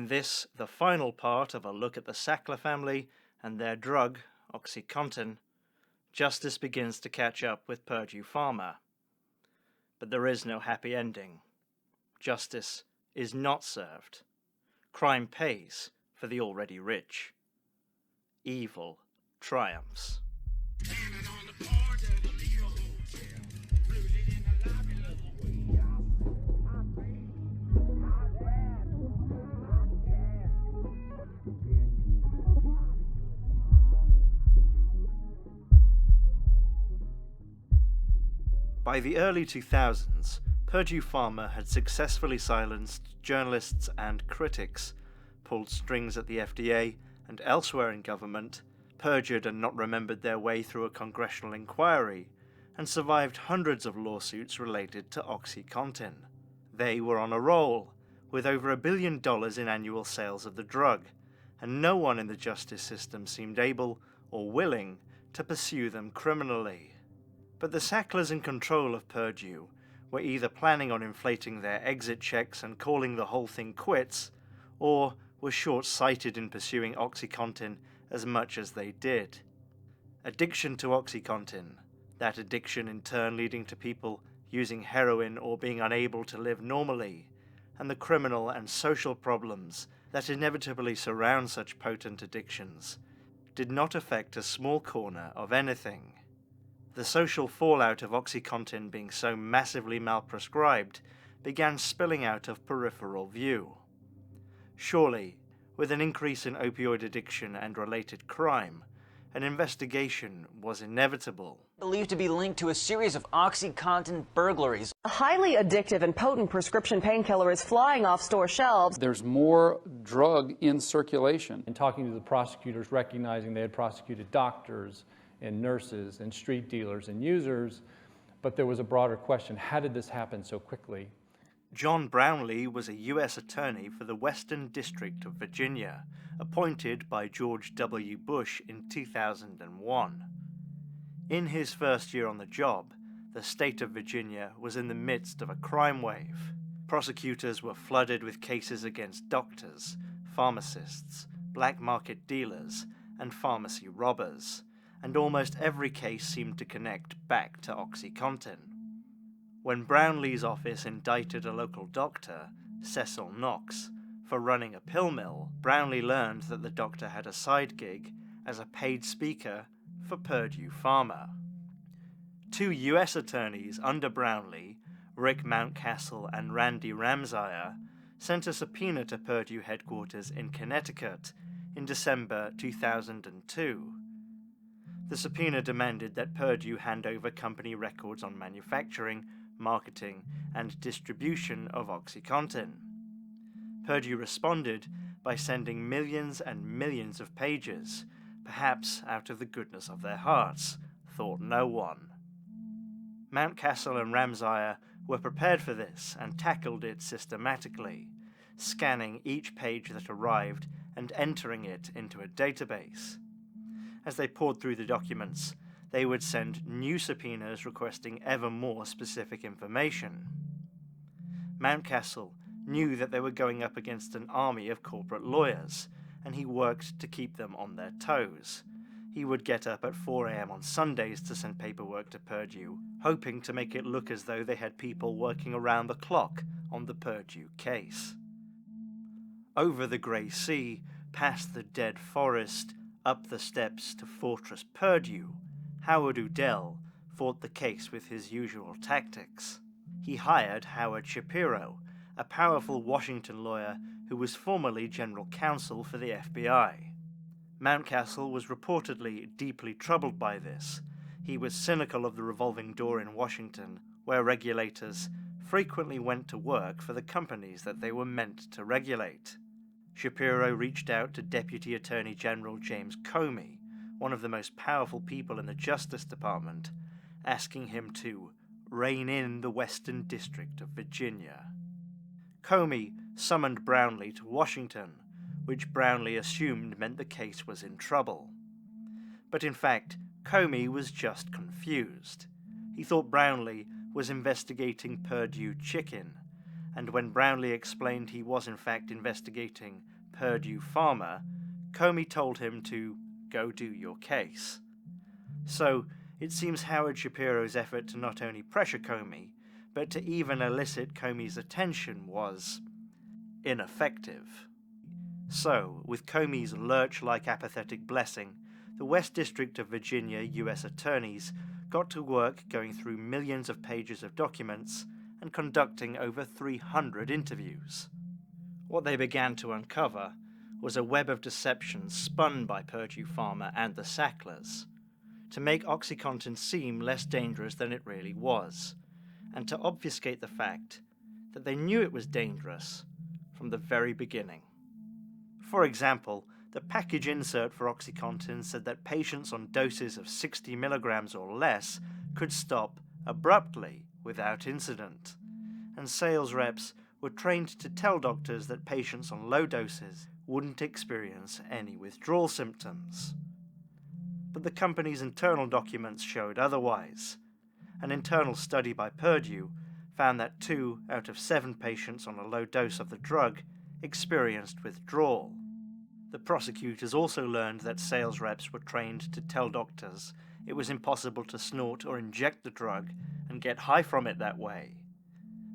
In this, the final part of a look at the Sackler family and their drug, Oxycontin, justice begins to catch up with Purdue Pharma. But there is no happy ending. Justice is not served. Crime pays for the already rich. Evil triumphs. By the early 2000s, Purdue Pharma had successfully silenced journalists and critics, pulled strings at the FDA and elsewhere in government, perjured and not remembered their way through a congressional inquiry, and survived hundreds of lawsuits related to Oxycontin. They were on a roll, with over $1 billion in annual sales of the drug, and no one in the justice system seemed able or willing to pursue them criminally. But the Sacklers in control of Purdue were either planning on inflating their exit checks and calling the whole thing quits, or were short-sighted in pursuing Oxycontin as much as they did. Addiction to Oxycontin, that addiction in turn leading to people using heroin or being unable to live normally, and the criminal and social problems that inevitably surround such potent addictions, did not affect a small corner of anything. The social fallout of Oxycontin being so massively malprescribed began spilling out of peripheral view. Surely, with an increase in opioid addiction and related crime, an investigation was inevitable. Believed to be linked to a series of Oxycontin burglaries. A highly addictive and potent prescription painkiller is flying off store shelves. There's more drug in circulation. And talking to the prosecutors, recognizing they had prosecuted doctors and nurses and street dealers and users, but there was a broader question: how did this happen so quickly? John Brownlee was a U.S. attorney for the Western District of Virginia, appointed by George W. Bush in 2001. In his first year on the job, the state of Virginia was in the midst of a crime wave. Prosecutors were flooded with cases against doctors, pharmacists, black market dealers, and pharmacy robbers, and almost every case seemed to connect back to Oxycontin. When Brownlee's office indicted a local doctor, Cecil Knox, for running a pill mill, Brownlee learned that the doctor had a side gig as a paid speaker for Purdue Pharma. Two U.S. attorneys under Brownlee, Rick Mountcastle and Randy Ramsire, sent a subpoena to Purdue headquarters in Connecticut in December 2002. The subpoena demanded that Purdue hand over company records on manufacturing, marketing, and distribution of Oxycontin. Purdue responded by sending millions and millions of pages, perhaps out of the goodness of their hearts, thought no one. Mountcastle and Ramsire were prepared for this and tackled it systematically, scanning each page that arrived and entering it into a database. As they poured through the documents, they would send new subpoenas requesting ever more specific information. Mountcastle knew that they were going up against an army of corporate lawyers, and he worked to keep them on their toes. He would get up at 4 a.m. on Sundays to send paperwork to Purdue, hoping to make it look as though they had people working around the clock on the Purdue case. Over the grey sea, past the dead forest, up the steps to Fortress Purdue, Howard Udell fought the case with his usual tactics. He hired Howard Shapiro, a powerful Washington lawyer who was formerly general counsel for the FBI. Mountcastle was reportedly deeply troubled by this. He was cynical of the revolving door in Washington, where regulators frequently went to work for the companies that they were meant to regulate. Shapiro reached out to Deputy Attorney General James Comey, one of the most powerful people in the Justice Department, asking him to rein in the Western District of Virginia. Comey summoned Brownlee to Washington, which Brownlee assumed meant the case was in trouble. But in fact, Comey was just confused. He thought Brownlee was investigating Purdue Chicken, and when Brownlee explained he was in fact investigating Purdue Pharma, Comey told him to go do your case. So, it seems Howard Shapiro's effort to not only pressure Comey, but to even elicit Comey's attention was ineffective. So, with Comey's lurch-like apathetic blessing, the West District of Virginia U.S. attorneys got to work going through millions of pages of documents and conducting over 300 interviews. What they began to uncover was a web of deception spun by Purdue Pharma and the Sacklers to make Oxycontin seem less dangerous than it really was, and to obfuscate the fact that they knew it was dangerous from the very beginning. For example, the package insert for Oxycontin said that patients on doses of 60 milligrams or less could stop abruptly without incident, and sales reps were trained to tell doctors that patients on low doses wouldn't experience any withdrawal symptoms. But the company's internal documents showed otherwise. An internal study by Purdue found that 2 out of 7 patients on a low dose of the drug experienced withdrawal. The prosecutors also learned that sales reps were trained to tell doctors it was impossible to snort or inject the drug and get high from it that way.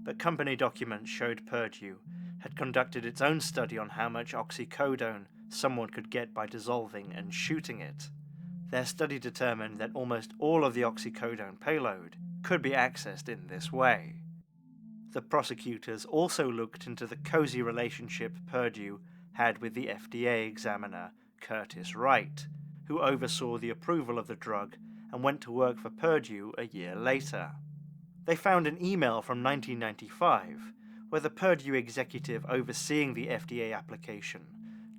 But company documents showed Purdue had conducted its own study on how much oxycodone someone could get by dissolving and shooting it. Their study determined that almost all of the oxycodone payload could be accessed in this way. The prosecutors also looked into the cozy relationship Purdue had with the FDA examiner, Curtis Wright, who oversaw the approval of the drug and went to work for Purdue a year later. They found an email from 1995 where the Purdue executive overseeing the FDA application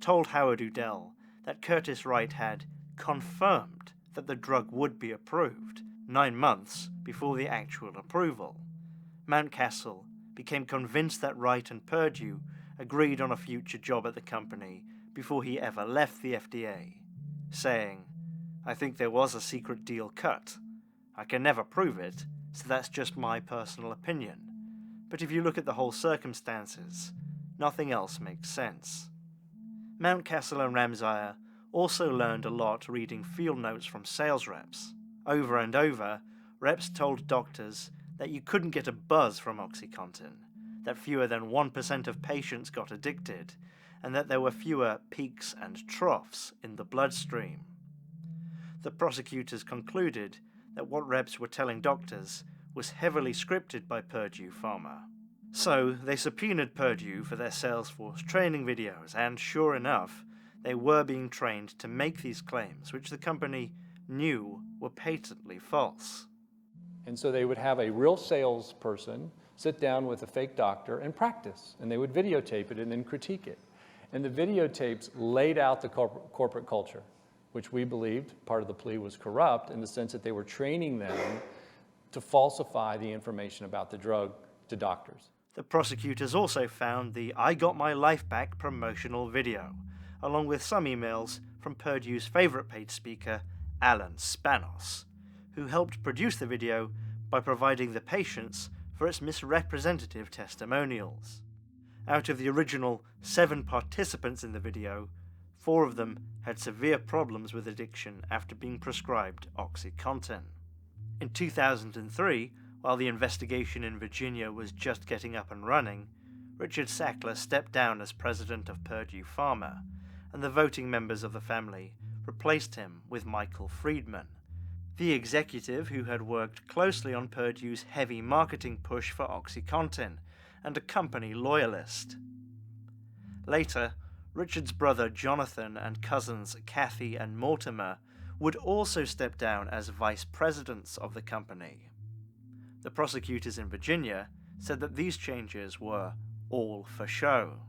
told Howard Udell that Curtis Wright had confirmed that the drug would be approved 9 months before the actual approval. Mountcastle became convinced that Wright and Purdue agreed on a future job at the company before he ever left the FDA, saying, "I think there was a secret deal cut. I can never prove it, so that's just my personal opinion. But if you look at the whole circumstances, nothing else makes sense." Mountcastle and Ramsire also learned a lot reading field notes from sales reps. Over and over, reps told doctors that you couldn't get a buzz from Oxycontin, that fewer than 1% of patients got addicted, and that there were fewer peaks and troughs in the bloodstream. The prosecutors concluded that what reps were telling doctors was heavily scripted by Purdue Pharma. So they subpoenaed Purdue for their Salesforce training videos, and sure enough, they were being trained to make these claims, which the company knew were patently false. And so they would have a real salesperson sit down with a fake doctor and practice, and they would videotape it and then critique it. And the videotapes laid out the corporate culture, which we believed, part of the plea, was corrupt in the sense that they were training them to falsify the information about the drug to doctors. The prosecutors also found the "I Got My Life Back" promotional video, along with some emails from Purdue's favorite paid speaker, Alan Spanos, who helped produce the video by providing the patients for its misrepresentative testimonials. Out of the original 7 participants in the video, 4 of them had severe problems with addiction after being prescribed Oxycontin. In 2003, while the investigation in Virginia was just getting up and running, Richard Sackler stepped down as president of Purdue Pharma, and the voting members of the family replaced him with Michael Friedman, the executive who had worked closely on Purdue's heavy marketing push for Oxycontin and a company loyalist. Later, Richard's brother Jonathan and cousins Kathy and Mortimer would also step down as vice presidents of the company. The prosecutors in Virginia said that these changes were all for show.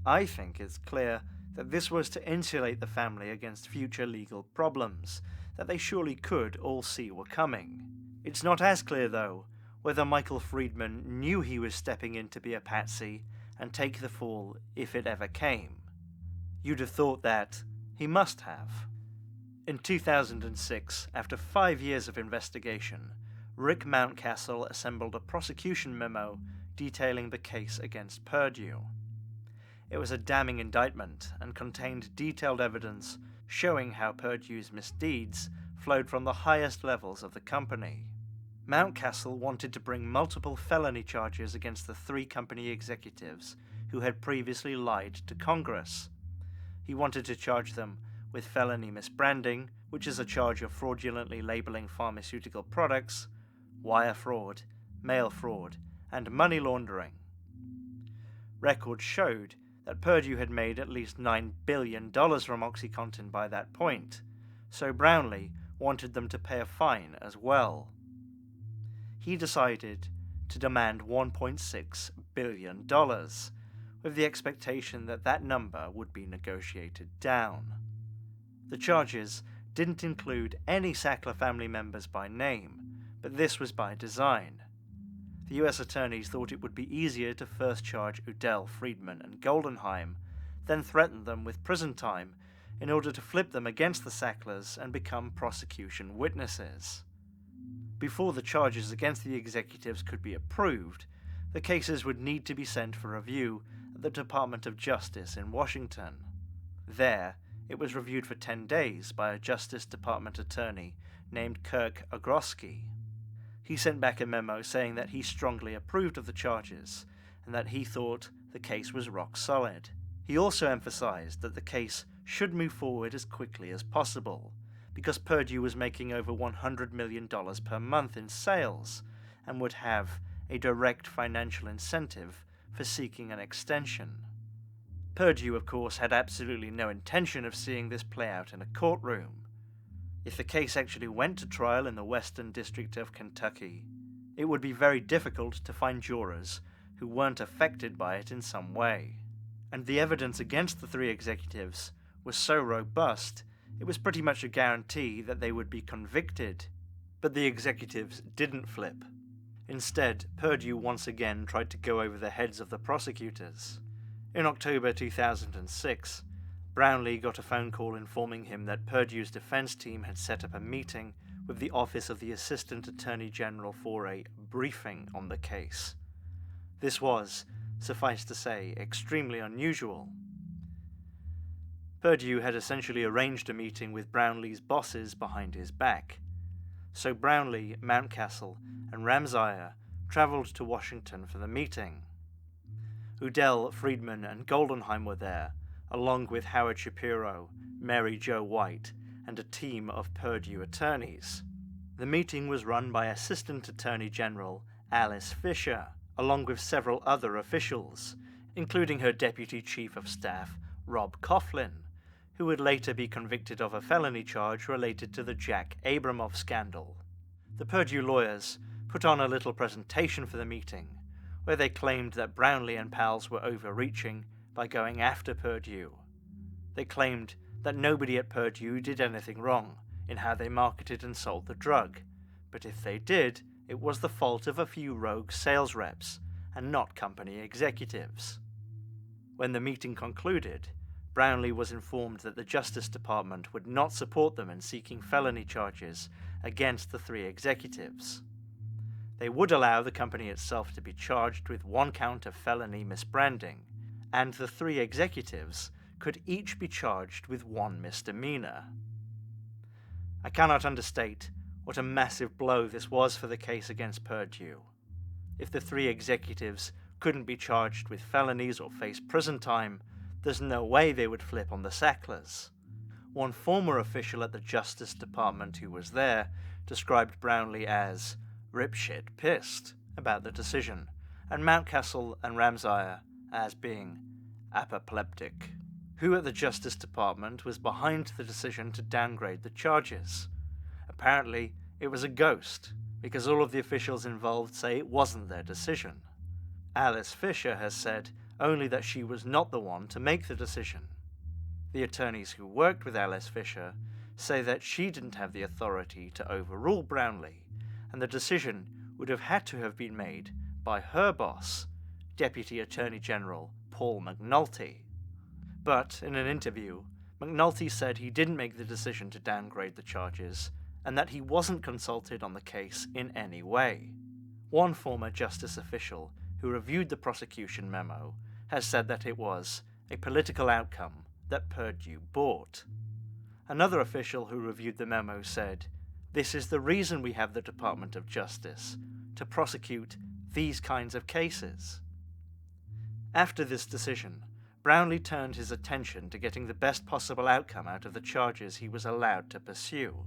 I think it's clear that this was to insulate the family against future legal problems that they surely could all see were coming. It's not as clear, though, whether Michael Friedman knew he was stepping in to be a patsy and take the fall if it ever came. You'd have thought that he must have. In 2006, after 5 years of investigation, Rick Mountcastle assembled a prosecution memo detailing the case against Purdue. It was a damning indictment and contained detailed evidence showing how Purdue's misdeeds flowed from the highest levels of the company. Mountcastle wanted to bring multiple felony charges against the 3 company executives who had previously lied to Congress. He wanted to charge them with felony misbranding, which is a charge of fraudulently labeling pharmaceutical products, wire fraud, mail fraud, and money laundering. Records showed that Purdue had made at least $9 billion from Oxycontin by that point, so Brownlee wanted them to pay a fine as well. He decided to demand $1.6 billion, with the expectation that that number would be negotiated down. The charges didn't include any Sackler family members by name, but this was by design. The U.S. attorneys thought it would be easier to first charge Udell, Friedman, and Goldenheim, then threaten them with prison time in order to flip them against the Sacklers and become prosecution witnesses. Before the charges against the executives could be approved, the cases would need to be sent for review at the Department of Justice in Washington. There, it was reviewed for 10 days by a Justice Department attorney named Kirk Ogroski. He sent back a memo saying that he strongly approved of the charges and that he thought the case was rock solid. He also emphasized that the case should move forward as quickly as possible because Purdue was making over $100 million per month in sales and would have a direct financial incentive for seeking an extension. Purdue, of course, had absolutely no intention of seeing this play out in a courtroom. If the case actually went to trial in the Western District of Kentucky, it would be very difficult to find jurors who weren't affected by it in some way. And the evidence against the 3 executives was so robust, it was pretty much a guarantee that they would be convicted. But the executives didn't flip. Instead, Purdue once again tried to go over the heads of the prosecutors. In October 2006, Brownlee got a phone call informing him that Purdue's defense team had set up a meeting with the Office of the Assistant Attorney General for a briefing on the case. This was, suffice to say, extremely unusual. Purdue had essentially arranged a meeting with Brownlee's bosses behind his back. So Brownlee, Mountcastle, and Ramsier traveled to Washington for the meeting. Udell, Friedman, and Goldenheim were there, along with Howard Shapiro, Mary Jo White, and a team of Purdue attorneys. The meeting was run by Assistant Attorney General Alice Fisher, along with several other officials, including her Deputy Chief of Staff, Rob Coughlin, who would later be convicted of a felony charge related to the Jack Abramoff scandal. The Purdue lawyers put on a little presentation for the meeting, where they claimed that Brownlee and pals were overreaching by going after Purdue. They claimed that nobody at Purdue did anything wrong in how they marketed and sold the drug, but if they did, it was the fault of a few rogue sales reps and not company executives. When the meeting concluded, Brownlee was informed that the Justice Department would not support them in seeking felony charges against the 3 executives. They would allow the company itself to be charged with 1 count of felony misbranding, and the 3 executives could each be charged with 1 misdemeanor. I cannot understate what a massive blow this was for the case against Purdue. If the 3 executives couldn't be charged with felonies or face prison time, there's no way they would flip on the Sacklers. One former official at the Justice Department who was there described Brownlee as ripshit pissed about the decision, and Mountcastle and Ramsier as being apoplectic. Who at the Justice Department was behind the decision to downgrade the charges? Apparently, it was a ghost, because all of the officials involved say it wasn't their decision. Alice Fisher has said only that she was not the one to make the decision. The attorneys who worked with Alice Fisher say that she didn't have the authority to overrule Brownlee, and the decision would have had to have been made by her boss, Deputy Attorney General Paul McNulty. But in an interview, McNulty said he didn't make the decision to downgrade the charges, and that he wasn't consulted on the case in any way. One former justice official who reviewed the prosecution memo has said that it was a political outcome that Purdue bought. Another official who reviewed the memo said, "This is the reason we have the Department of Justice, to prosecute these kinds of cases." After this decision, Brownlee turned his attention to getting the best possible outcome out of the charges he was allowed to pursue.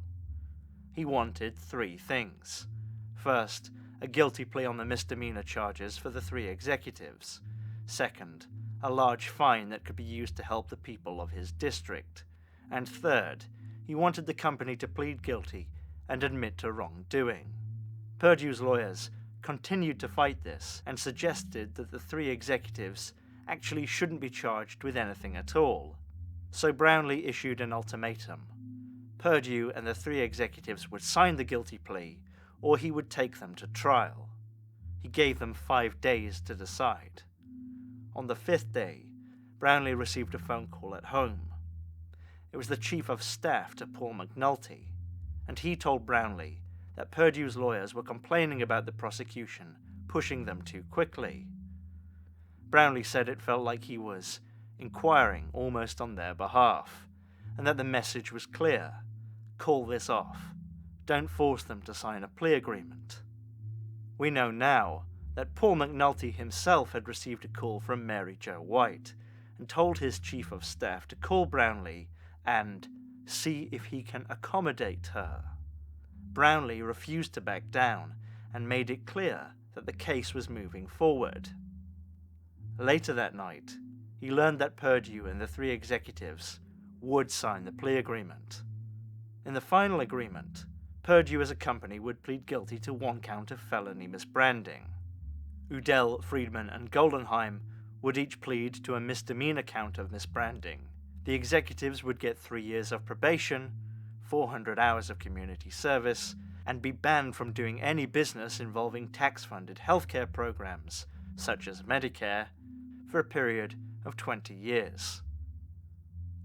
He wanted 3 things. First, a guilty plea on the misdemeanor charges for the 3 executives. Second, a large fine that could be used to help the people of his district. And third, he wanted the company to plead guilty and admit to wrongdoing. Purdue's lawyers continued to fight this and suggested that the 3 executives actually shouldn't be charged with anything at all. So Brownlee issued an ultimatum. Purdue and the 3 executives would sign the guilty plea, or he would take them to trial. He gave them 5 days to decide. On the 5th day, Brownlee received a phone call at home. It was the chief of staff to Paul McNulty, and he told Brownlee that Purdue's lawyers were complaining about the prosecution, pushing them too quickly. Brownlee said it felt like he was inquiring almost on their behalf, and that the message was clear: call this off. Don't force them to sign a plea agreement. We know now that Paul McNulty himself had received a call from Mary Jo White and told his chief of staff to call Brownlee and see if he can accommodate her. Brownlee refused to back down and made it clear that the case was moving forward. Later that night, he learned that Purdue and the 3 executives would sign the plea agreement. In the final agreement, Purdue as a company would plead guilty to 1 count of felony misbranding. Udell, Friedman, and Goldenheim would each plead to a misdemeanor count of misbranding. The executives would get 3 years of probation, 400 hours of community service, and be banned from doing any business involving tax-funded healthcare programs, such as Medicare, for a period of 20 years.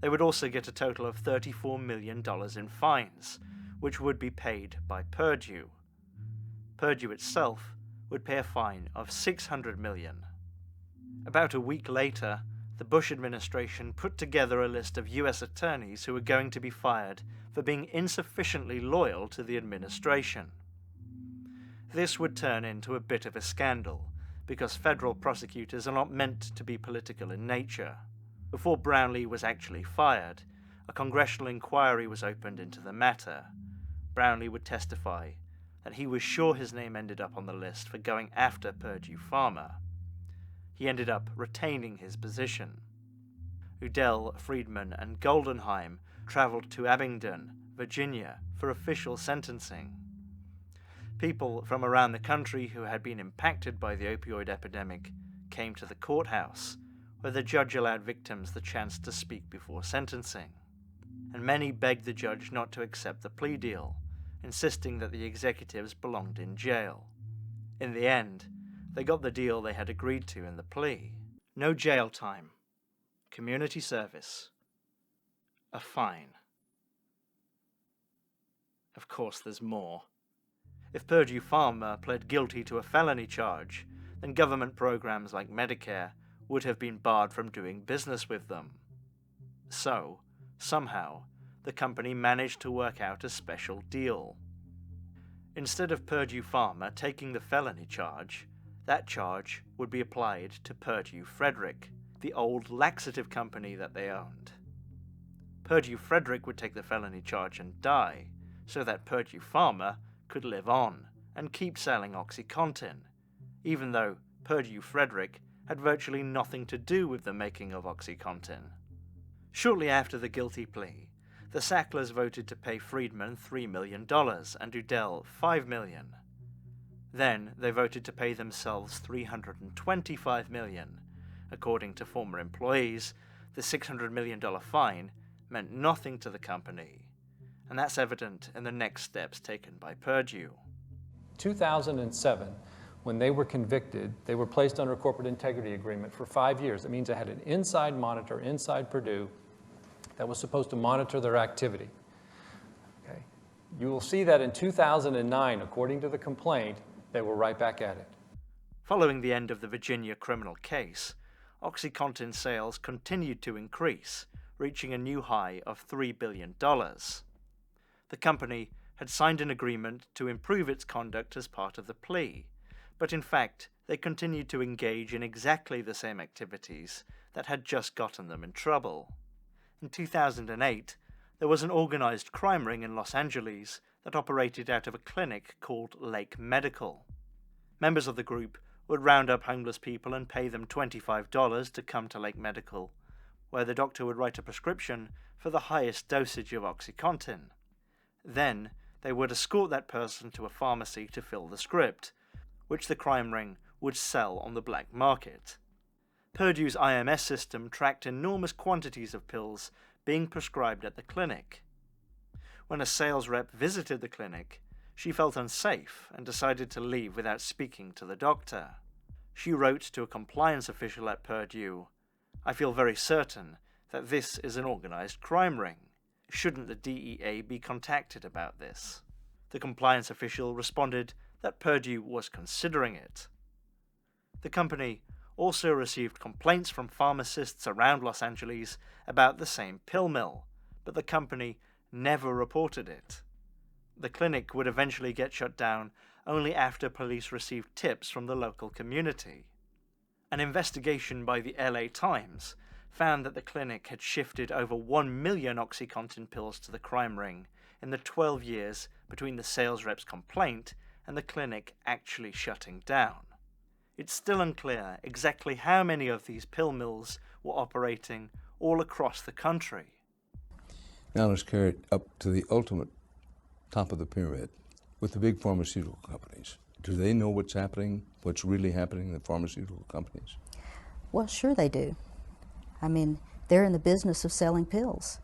They would also get a total of $34 million in fines, which would be paid by Purdue. Purdue itself would pay a fine of $600 million. About a week later, the Bush administration put together a list of U.S. attorneys who were going to be fired for being insufficiently loyal to the administration. This would turn into a bit of a scandal, because federal prosecutors are not meant to be political in nature. Before Brownlee was actually fired, a congressional inquiry was opened into the matter. Brownlee would testify that he was sure his name ended up on the list for going after Purdue Pharma. He ended up retaining his position. Udell, Friedman, and Goldenheim traveled to Abingdon, Virginia, for official sentencing. People from around the country who had been impacted by the opioid epidemic came to the courthouse, where the judge allowed victims the chance to speak before sentencing. And many begged the judge not to accept the plea deal, insisting that the executives belonged in jail. In the end, they got the deal they had agreed to in the plea. No jail time, community service, a fine. Of course, there's more. If Purdue Pharma pled guilty to a felony charge, then government programs like Medicare would have been barred from doing business with them. So, somehow, the company managed to work out a special deal. Instead of Purdue Pharma taking the felony charge, that charge would be applied to Purdue Frederick, the old laxative company that they owned. Purdue Frederick would take the felony charge and die, so that Purdue Pharma could live on and keep selling Oxycontin, even though Purdue Frederick had virtually nothing to do with the making of Oxycontin. Shortly after the guilty plea, the Sacklers voted to pay Friedman $3 million and Udell $5 million. Then they voted to pay themselves $325 million. According to former employees, the $600 million fine meant nothing to the company, and that's evident in the next steps taken by Purdue. 2007, when they were convicted, they were placed under a corporate integrity agreement for 5 years. It means they had an inside monitor inside Purdue that was supposed to monitor their activity. Okay. You will see that in 2009, according to the complaint, they were right back at it. Following the end of the Virginia criminal case, Oxycontin sales continued to increase, reaching a new high of $3 billion. The company had signed an agreement to improve its conduct as part of the plea, but in fact they continued to engage in exactly the same activities that had just gotten them in trouble. In 2008, there was an organized crime ring in Los Angeles that operated out of a clinic called Lake Medical. Members of the group would round up homeless people and pay them $25 to come to Lake Medical, where the doctor would write a prescription for the highest dosage of Oxycontin. Then, they would escort that person to a pharmacy to fill the script, which the crime ring would sell on the black market. Purdue's IMS system tracked enormous quantities of pills being prescribed at the clinic. When a sales rep visited the clinic, she felt unsafe and decided to leave without speaking to the doctor. She wrote to a compliance official at Purdue, "I feel very certain that this is an organized crime ring. Shouldn't the DEA be contacted about this?" The compliance official responded that Purdue was considering it. The company also received complaints from pharmacists around Los Angeles about the same pill mill, but the company never reported it. The clinic would eventually get shut down only after police received tips from the local community. An investigation by the LA Times found that the clinic had shifted over 1 million Oxycontin pills to the crime ring in the 12 years between the sales rep's complaint and the clinic actually shutting down. It's still unclear exactly how many of these pill mills were operating all across the country. Now let's carry it up to the ultimate top of the pyramid with the big pharmaceutical companies. Do they know what's happening, what's really happening in the pharmaceutical companies? Well, sure they do. I mean, they're in the business of selling pills.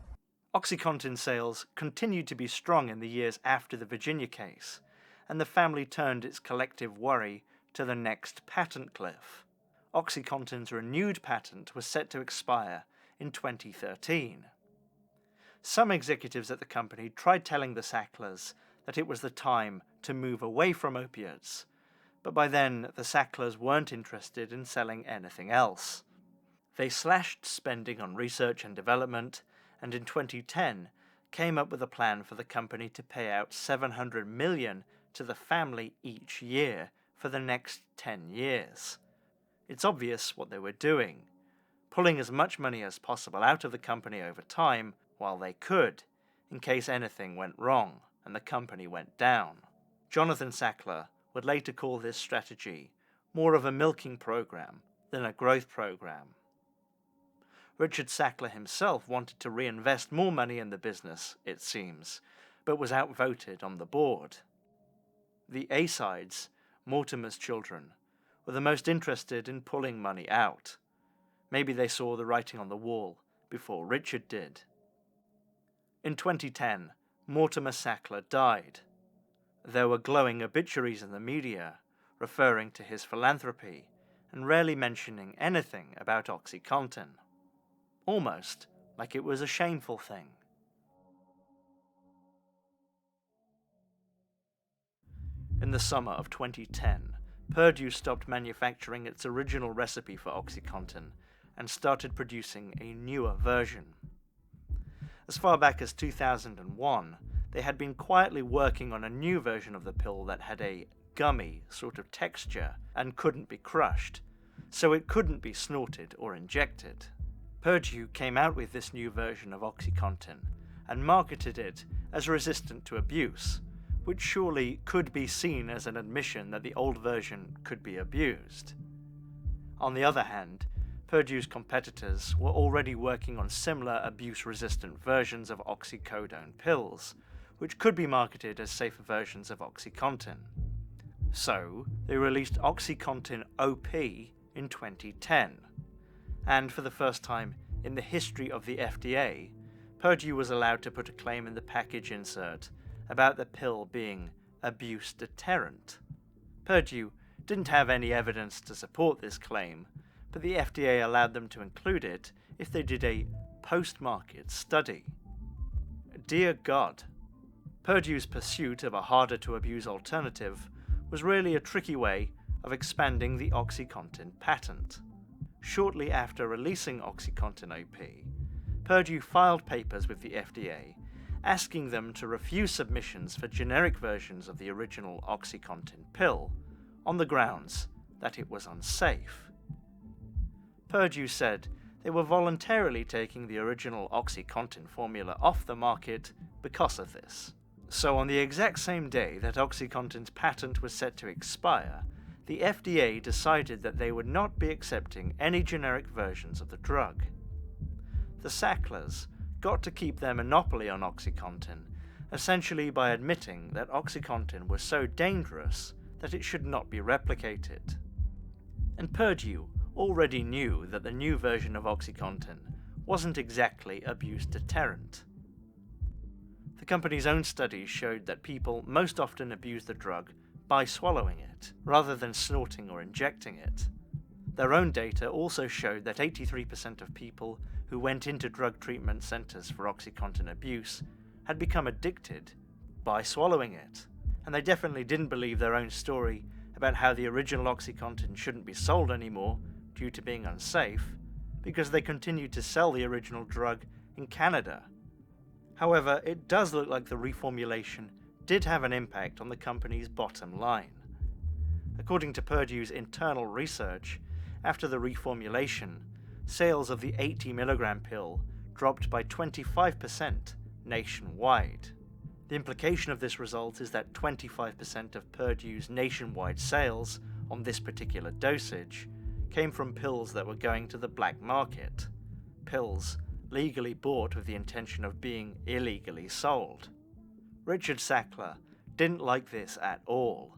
Oxycontin sales continued to be strong in the years after the Virginia case, and the family turned its collective worry to the next patent cliff. Oxycontin's renewed patent was set to expire in 2013. Some executives at the company tried telling the Sacklers that it was the time to move away from opiates, but by then the Sacklers weren't interested in selling anything else. They slashed spending on research and development, and in 2010 came up with a plan for the company to pay out $700 million to the family each year for the next 10 years. It's obvious what they were doing, pulling as much money as possible out of the company over time while they could, in case anything went wrong and the company went down. Jonathan Sackler would later call this strategy more of a milking program than a growth program. Richard Sackler himself wanted to reinvest more money in the business, it seems, but was outvoted on the board. The A-sides, Mortimer's children, were the most interested in pulling money out. Maybe they saw the writing on the wall before Richard did. In 2010, Mortimer Sackler died. There were glowing obituaries in the media referring to his philanthropy and rarely mentioning anything about Oxycontin. Almost like it was a shameful thing. In the summer of 2010, Purdue stopped manufacturing its original recipe for Oxycontin and started producing a newer version. As far back as 2001, they had been quietly working on a new version of the pill that had a gummy sort of texture and couldn't be crushed, so it couldn't be snorted or injected. Purdue came out with this new version of Oxycontin and marketed it as resistant to abuse, which surely could be seen as an admission that the old version could be abused. On the other hand, Purdue's competitors were already working on similar abuse-resistant versions of oxycodone pills, which could be marketed as safer versions of Oxycontin. So, they released Oxycontin OP in 2010, and for the first time in the history of the FDA, Purdue was allowed to put a claim in the package insert about the pill being abuse deterrent. Purdue didn't have any evidence to support this claim, but the FDA allowed them to include it if they did a post-market study. Dear God, Purdue's pursuit of a harder-to-abuse alternative was really a tricky way of expanding the Oxycontin patent. shortly after releasing Oxycontin OP, Purdue filed papers with the FDA asking them to refuse submissions for generic versions of the original Oxycontin pill on the grounds that it was unsafe. Purdue said they were voluntarily taking the original Oxycontin formula off the market because of this. So on the exact same day that Oxycontin's patent was set to expire, the FDA decided that they would not be accepting any generic versions of the drug. The Sacklers got to keep their monopoly on Oxycontin, essentially by admitting that Oxycontin was so dangerous that it should not be replicated. And Purdue already knew that the new version of Oxycontin wasn't exactly abuse deterrent. The company's own studies showed that people most often abuse the drug by swallowing it, rather than snorting or injecting it. Their own data also showed that 83% of people who went into drug treatment centers for Oxycontin abuse had become addicted by swallowing it. And they definitely didn't believe their own story about how the original Oxycontin shouldn't be sold anymore due to being unsafe, because they continued to sell the original drug in Canada. However, it does look like the reformulation did have an impact on the company's bottom line. According to Purdue's internal research, after the reformulation, sales of the 80 milligram pill dropped by 25% nationwide. The implication of this result is that 25% of Purdue's nationwide sales on this particular dosage came from pills that were going to the black market, pills legally bought with the intention of being illegally sold. Richard Sackler didn't like this at all.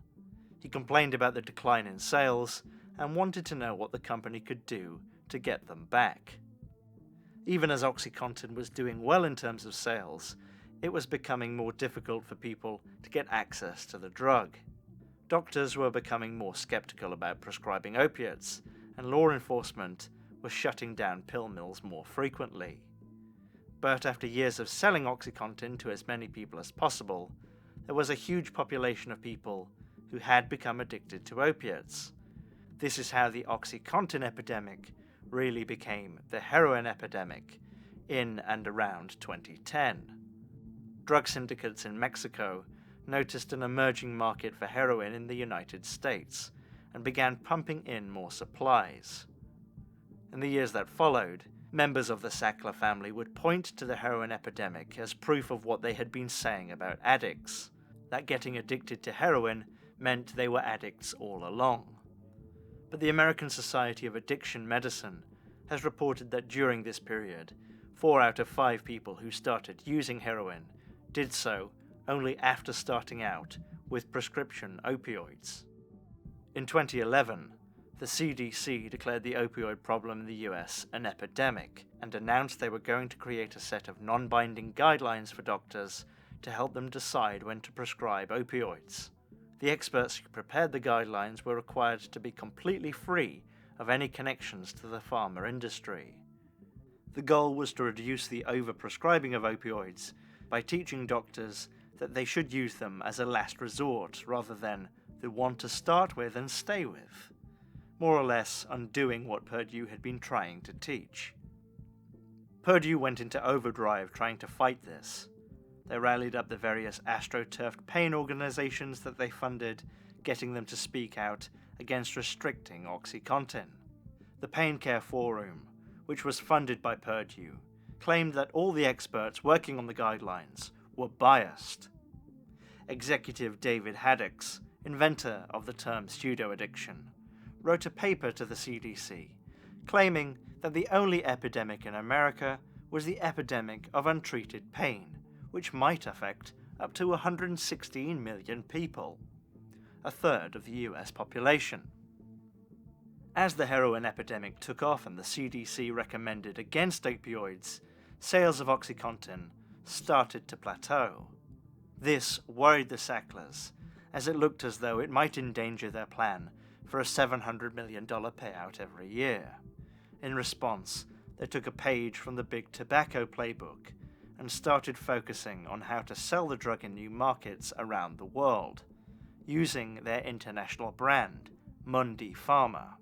He complained about the decline in sales and wanted to know what the company could do to get them back. Even as Oxycontin was doing well in terms of sales, it was becoming more difficult for people to get access to the drug. Doctors were becoming more skeptical about prescribing opiates, and law enforcement was shutting down pill mills more frequently. But after years of selling Oxycontin to as many people as possible, there was a huge population of people who had become addicted to opiates. This is how the Oxycontin epidemic really became the heroin epidemic in and around 2010. Drug syndicates in Mexico noticed an emerging market for heroin in the United States and began pumping in more supplies. In the years that followed, members of the Sackler family would point to the heroin epidemic as proof of what they had been saying about addicts, that getting addicted to heroin meant they were addicts all along. But the American Society of Addiction Medicine has reported that during this period, 4 out of 5 people who started using heroin did so only after starting out with prescription opioids. In 2011, the CDC declared the opioid problem in the US an epidemic and announced they were going to create a set of non-binding guidelines for doctors to help them decide when to prescribe opioids. The experts who prepared the guidelines were required to be completely free of any connections to the pharma industry. The goal was to reduce the overprescribing of opioids by teaching doctors that they should use them as a last resort rather than the one to start with and stay with, more or less undoing what Purdue had been trying to teach. Purdue went into overdrive trying to fight this. They rallied up the various astroturfed pain organizations that they funded, getting them to speak out against restricting Oxycontin. The Pain Care Forum, which was funded by Purdue, claimed that all the experts working on the guidelines were biased. Executive David Haddix, inventor of the term pseudo-addiction, wrote a paper to the CDC claiming that the only epidemic in America was the epidemic of untreated pain, which might affect up to 116 million people, a third of the US population. As the heroin epidemic took off and the CDC recommended against opioids, sales of Oxycontin started to plateau. This worried the Sacklers, as it looked as though it might endanger their plan for a $700 million payout every year. In response, they took a page from the Big Tobacco playbook and started focusing on how to sell the drug in new markets around the world, using their international brand, Mundi Pharma.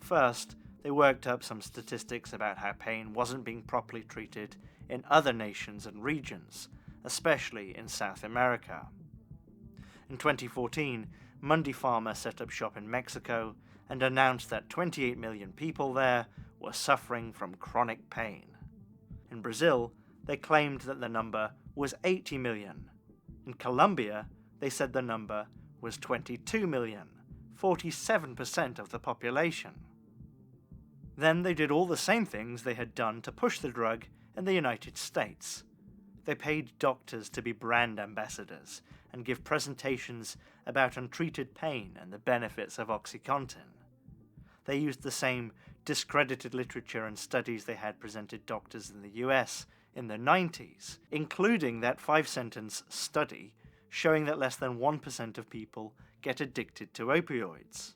First, They worked up some statistics about how pain wasn't being properly treated in other nations and regions, especially in South America. In 2014, Mundipharma set up shop in Mexico and announced that 28 million people there were suffering from chronic pain. In Brazil, they claimed that the number was 80 million. In Colombia, they said the number was 22 million, 47% of the population. Then they did all the same things they had done to push the drug in the United States. They paid doctors to be brand ambassadors and give presentations about untreated pain and the benefits of Oxycontin. They used the same discredited literature and studies they had presented doctors in the US in the 90s, including that 5-sentence study showing that less than 1% of people get addicted to opioids.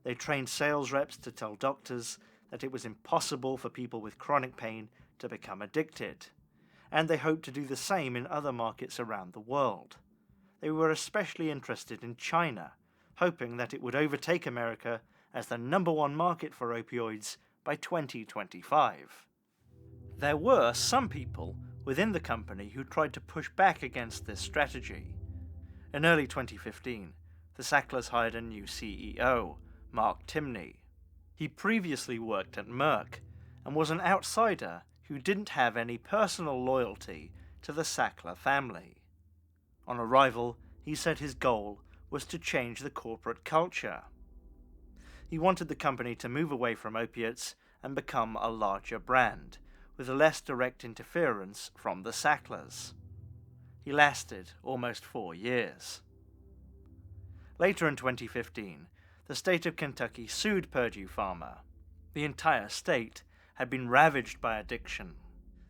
They trained sales reps to tell doctors that it was impossible for people with chronic pain to become addicted, and they hoped to do the same in other markets around the world. They were especially interested in China, hoping that it would overtake America as the #1 market for opioids by 2025. There were some people within the company who tried to push back against this strategy. In early 2015, the Sacklers hired a new CEO, Mark Timney. He previously worked at Merck and was an outsider who didn't have any personal loyalty to the Sackler family. On arrival, he said his goal was to change the corporate culture. He wanted the company to move away from opiates and become a larger brand, with less direct interference from the Sacklers. He lasted almost 4 years. Later in 2015, the state of Kentucky sued Purdue Pharma. The entire state had been ravaged by addiction.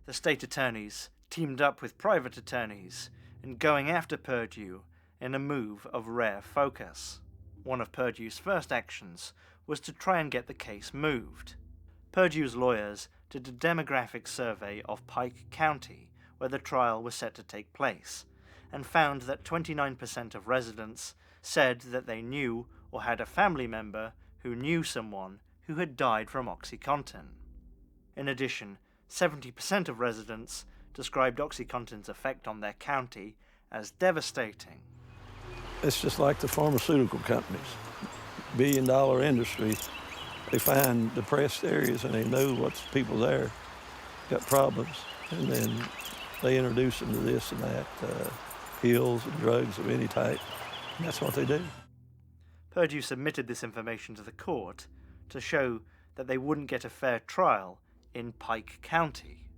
The state attorneys teamed up with private attorneys in going after Purdue in a move of rare focus. One of Purdue's first actions was to try and get the case moved. Purdue's lawyers did a demographic survey of Pike County, where the trial was set to take place, and found that 29% of residents said that they knew or had a family member who knew someone who had died from Oxycontin. In addition, 70% of residents described Oxycontin's effect on their county as devastating. It's just like the pharmaceutical companies, billion-dollar industry. They find depressed areas and they know what's people there got problems, and then they introduce them to this and that, pills and drugs of any type, and that's what they do. Purdue submitted this information to the court to show that they wouldn't get a fair trial in Pike County.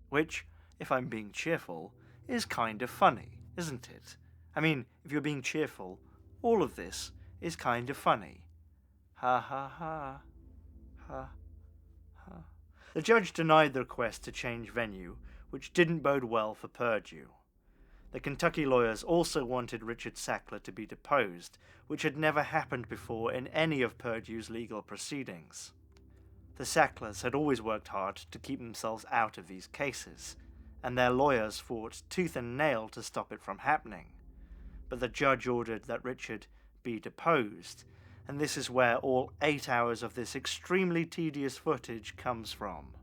Which, if I'm being cheerful, is kind of funny, isn't it? I mean, if you're being cheerful, all of this is kind of funny. Ha ha ha. Ha ha. The judge denied the request to change venue, which didn't bode well for Purdue. The Kentucky lawyers also wanted Richard Sackler to be deposed, which had never happened before in any of Purdue's legal proceedings. The Sacklers had always worked hard to keep themselves out of these cases, and their lawyers fought tooth and nail to stop it from happening. But the judge ordered that Richard be deposed, and this is where all 8 hours of this extremely tedious footage comes from.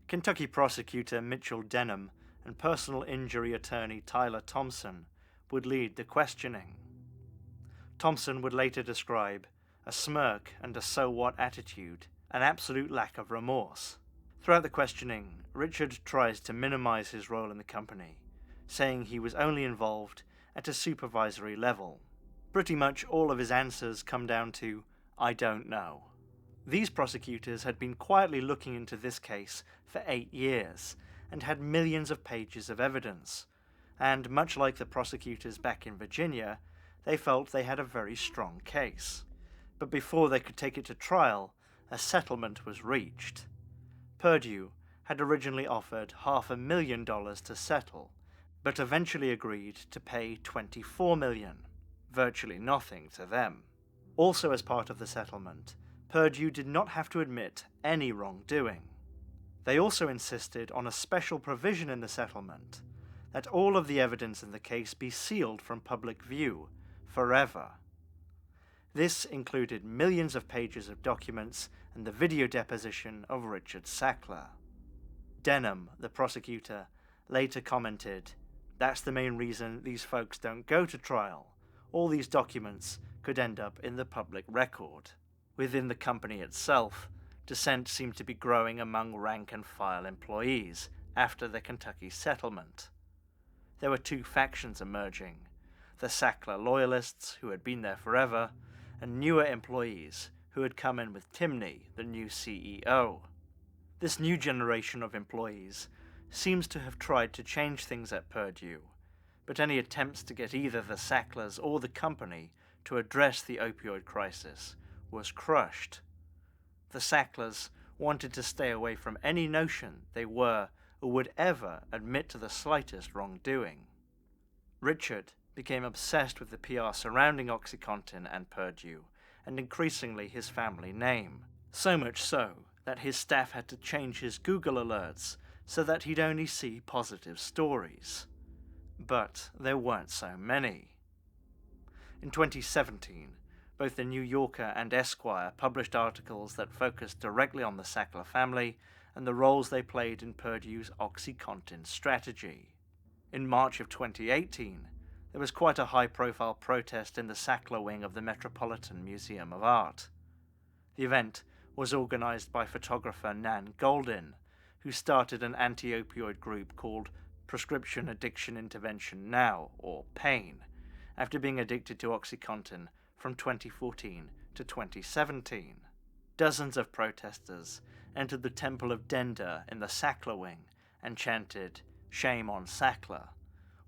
Kentucky prosecutor Mitchell Denham and personal injury attorney Tyler Thompson would lead the questioning. Thompson would later describe a smirk and a so what attitude, an absolute lack of remorse. Throughout the questioning, Richard tries to minimize his role in the company, saying he was only involved at a supervisory level. Pretty much all of his answers come down to, "I don't know." These prosecutors had been quietly looking into this case for 8 years, and had millions of pages of evidence, and much like the prosecutors back in Virginia, they felt they had a very strong case. But before they could take it to trial, a settlement was reached. Purdue had originally offered $500,000 to settle, but eventually agreed to pay $24 million, virtually nothing to them. Also as part of the settlement, Purdue did not have to admit any wrongdoing. They also insisted on a special provision in the settlement that all of the evidence in the case be sealed from public view forever. This included millions of pages of documents and the video deposition of Richard Sackler. Denham, the prosecutor, later commented, "That's the main reason these folks don't go to trial. All these documents could end up in the public record." Within the company itself, dissent seemed to be growing among rank-and-file employees after the Kentucky settlement. There were two factions emerging: the Sackler loyalists, who had been there forever, and newer employees who had come in with Timney, the new CEO. This new generation of employees seems to have tried to change things at Purdue, but any attempts to get either the Sacklers or the company to address the opioid crisis was crushed. The Sacklers wanted to stay away from any notion they were or would ever admit to the slightest wrongdoing. Richard became obsessed with the PR surrounding Oxycontin and Purdue, and increasingly his family name, so much so that his staff had to change his Google alerts so that he'd only see positive stories. But there weren't so many. In 2017, both the New Yorker and Esquire published articles that focused directly on the Sackler family and the roles they played in Purdue's Oxycontin strategy. In March of 2018, there was quite a high-profile protest in the Sackler wing of the Metropolitan Museum of Art. The event was organized by photographer Nan Goldin, who started an anti-opioid group called Prescription Addiction Intervention Now, or PAIN, after being addicted to Oxycontin from 2014 to 2017. Dozens of protesters entered the Temple of Denda in the Sackler wing and chanted, "Shame on Sackler,"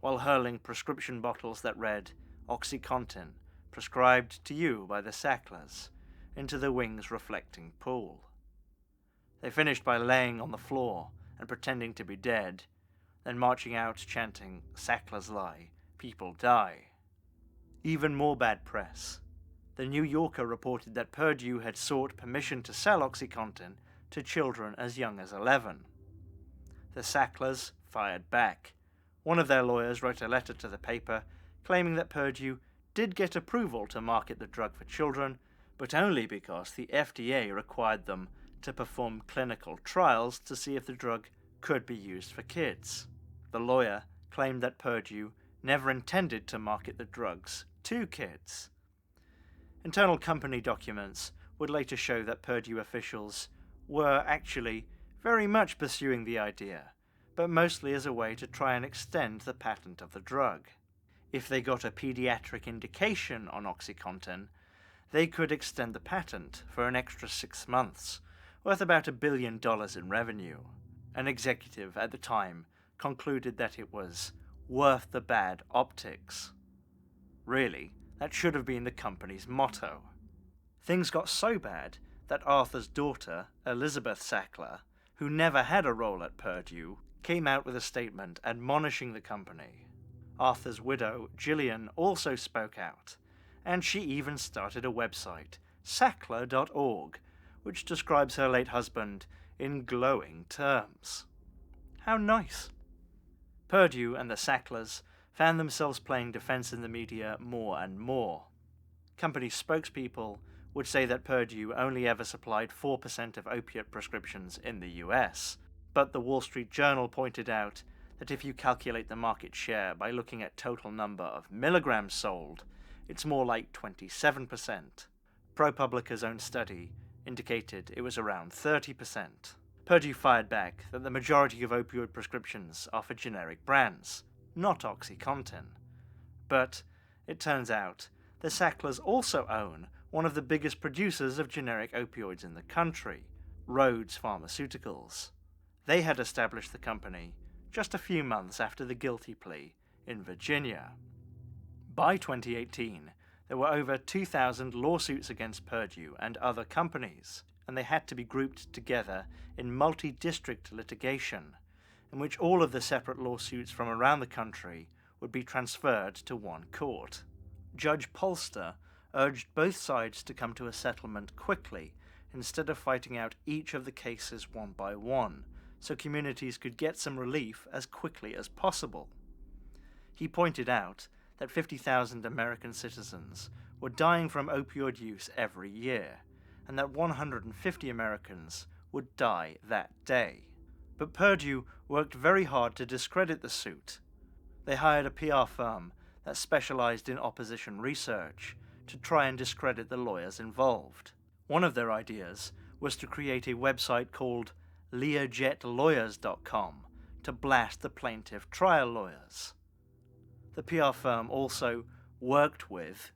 while hurling prescription bottles that read, "Oxycontin, prescribed to you by the Sacklers," into the wing's reflecting pool. They finished by laying on the floor and pretending to be dead, then marching out chanting, "Sacklers lie, people die." Even more bad press. The New Yorker reported that Purdue had sought permission to sell Oxycontin to children as young as 11. The Sacklers fired back. One of their lawyers wrote a letter to the paper claiming that Purdue did get approval to market the drug for children, but only because the FDA required them to perform clinical trials to see if the drug could be used for kids. The lawyer claimed that Purdue never intended to market the drugs to kids. Internal company documents would later show that Purdue officials were actually very much pursuing the idea, but mostly as a way to try and extend the patent of the drug. If they got a pediatric indication on Oxycontin, they could extend the patent for an extra 6 months, worth about $1 billion in revenue. An executive at the time concluded that it was worth the bad optics. Really, that should have been the company's motto. Things got so bad that Arthur's daughter, Elizabeth Sackler, who never had a role at Purdue, came out with a statement admonishing the company. Arthur's widow, Gillian, also spoke out, and she even started a website, Sackler.org, which describes her late husband in glowing terms. How nice. Purdue and the Sacklers found themselves playing defense in the media more and more. Company spokespeople would say that Purdue only ever supplied 4% of opiate prescriptions in the US, but the Wall Street Journal pointed out that if you calculate the market share by looking at total number of milligrams sold, it's more like 27%. ProPublica's own study indicated it was around 30%. Purdue fired back that the majority of opioid prescriptions are for generic brands, not Oxycontin. But it turns out the Sacklers also own one of the biggest producers of generic opioids in the country, Rhodes Pharmaceuticals. They had established the company just a few months after the guilty plea in Virginia. By 2018, there were over 2,000 lawsuits against Purdue and other companies, and they had to be grouped together in multi-district litigation, in which all of the separate lawsuits from around the country would be transferred to one court. Judge Polster urged both sides to come to a settlement quickly instead of fighting out each of the cases one by one, so communities could get some relief as quickly as possible. He pointed out that 50,000 American citizens were dying from opioid use every year, and that 150 Americans would die that day. But Purdue worked very hard to discredit the suit. They hired a PR firm that specialized in opposition research to try and discredit the lawyers involved. One of their ideas was to create a website called LearJetLawyers.com to blast the plaintiff trial lawyers. The PR firm also worked with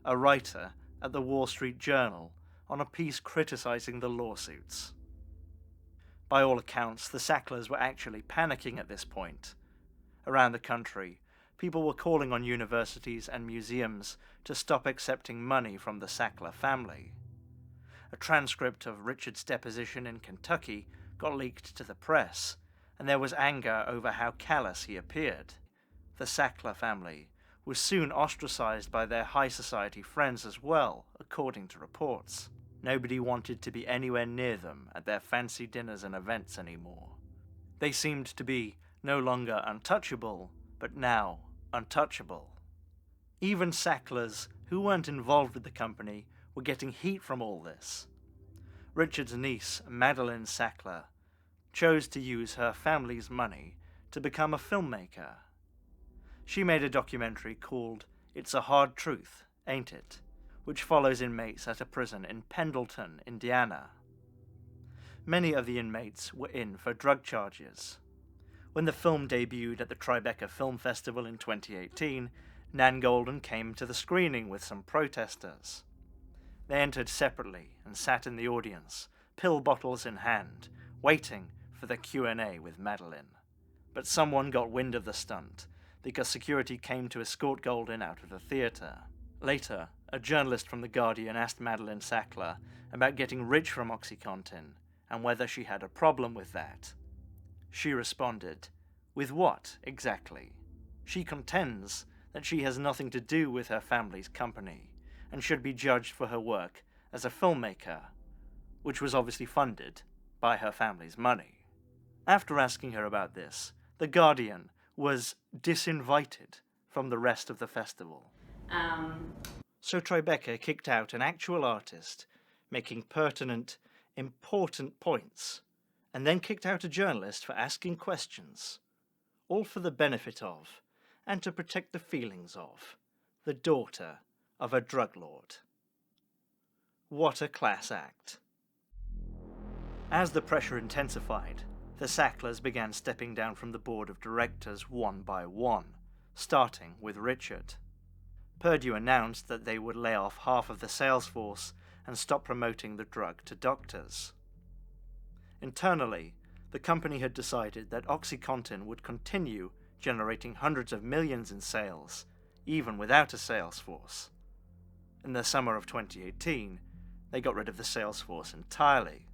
a writer at the Wall Street Journal on a piece criticizing the lawsuits. By all accounts, the Sacklers were actually panicking at this point. Around the country, people were calling on universities and museums to stop accepting money from the Sackler family. A transcript of Richard's deposition in Kentucky got leaked to the press, and there was anger over how callous he appeared. The Sackler family was soon ostracized by their high society friends as well, according to reports. Nobody wanted to be anywhere near them at their fancy dinners and events anymore. They seemed to be no longer untouchable, but now untouchable. Even Sacklers who weren't involved with the company were getting heat from all this. Richard's niece, Madeline Sackler, chose to use her family's money to become a filmmaker. She made a documentary called It's a Hard Truth, Ain't It?, which follows inmates at a prison in Pendleton, Indiana. Many of the inmates were in for drug charges. When the film debuted at the Tribeca Film Festival in 2018, Nan Golden came to the screening with some protesters. They entered separately and sat in the audience, pill bottles in hand, waiting for the Q&A with Madeline. But someone got wind of the stunt, because security came to escort Golden out of the theater. Later, a journalist from The Guardian asked Madeline Sackler about getting rich from Oxycontin and whether she had a problem with that. She responded, "With what, exactly?" She contends that she has nothing to do with her family's company and should be judged for her work as a filmmaker, which was obviously funded by her family's money. After asking her about this, The Guardian was disinvited from the rest of the festival. So Tribeca kicked out an actual artist making pertinent, important points, and then kicked out a journalist for asking questions, all for the benefit of, and to protect the feelings of, the daughter of a drug lord. What a class act. As the pressure intensified, the Sacklers began stepping down from the board of directors one by one, starting with Richard. Purdue announced that they would lay off half of the sales force and stop promoting the drug to doctors. Internally, the company had decided that Oxycontin would continue generating hundreds of millions in sales, even without a sales force. In the summer of 2018, they got rid of the sales force entirely.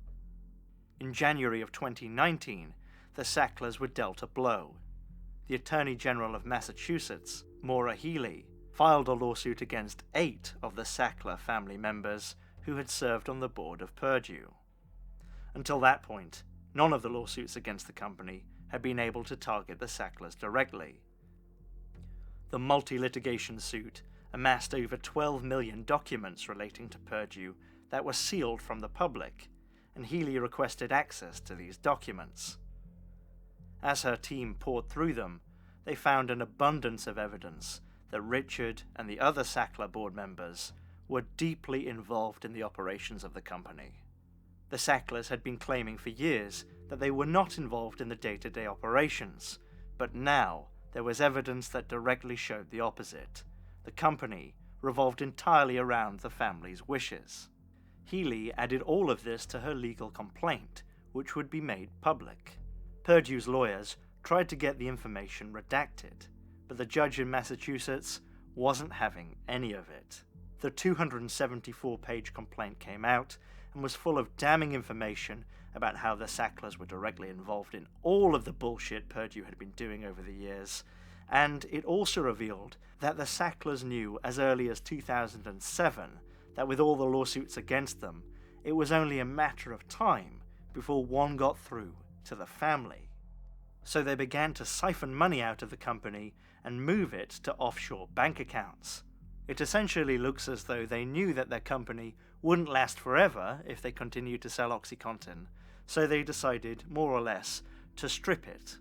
In January of 2019, the Sacklers were dealt a blow. The Attorney General of Massachusetts, Maura Healey, filed a lawsuit against 8 of the Sackler family members who had served on the board of Purdue. Until that point, none of the lawsuits against the company had been able to target the Sacklers directly. The multi-litigation suit amassed over 12 million documents relating to Purdue that were sealed from the public, and Healey requested access to these documents. As her team poured through them, they found an abundance of evidence that Richard and the other Sackler board members were deeply involved in the operations of the company. The Sacklers had been claiming for years that they were not involved in the day-to-day operations, but now there was evidence that directly showed the opposite. The company revolved entirely around the family's wishes. Healey added all of this to her legal complaint, which would be made public. Purdue's lawyers tried to get the information redacted, but the judge in Massachusetts wasn't having any of it. The 274-page complaint came out and was full of damning information about how the Sacklers were directly involved in all of the bullshit Purdue had been doing over the years, and it also revealed that the Sacklers knew as early as 2007 that with all the lawsuits against them, it was only a matter of time before one got through to the family. So they began to siphon money out of the company and move it to offshore bank accounts. It essentially looks as though they knew that their company wouldn't last forever if they continued to sell Oxycontin, so they decided, more or less, to strip it.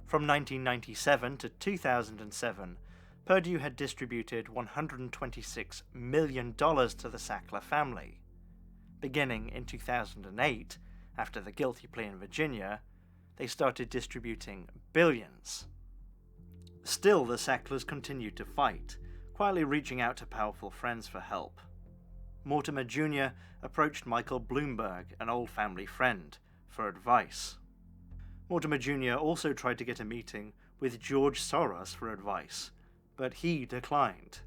From 1997 to 2007, Purdue had distributed $126 million to the Sackler family. Beginning in 2008, after the guilty plea in Virginia, they started distributing billions. Still, the Sacklers continued to fight, quietly reaching out to powerful friends for help. Mortimer Jr. approached Michael Bloomberg, an old family friend, for advice. Mortimer Jr. also tried to get a meeting with George Soros for advice, but he declined.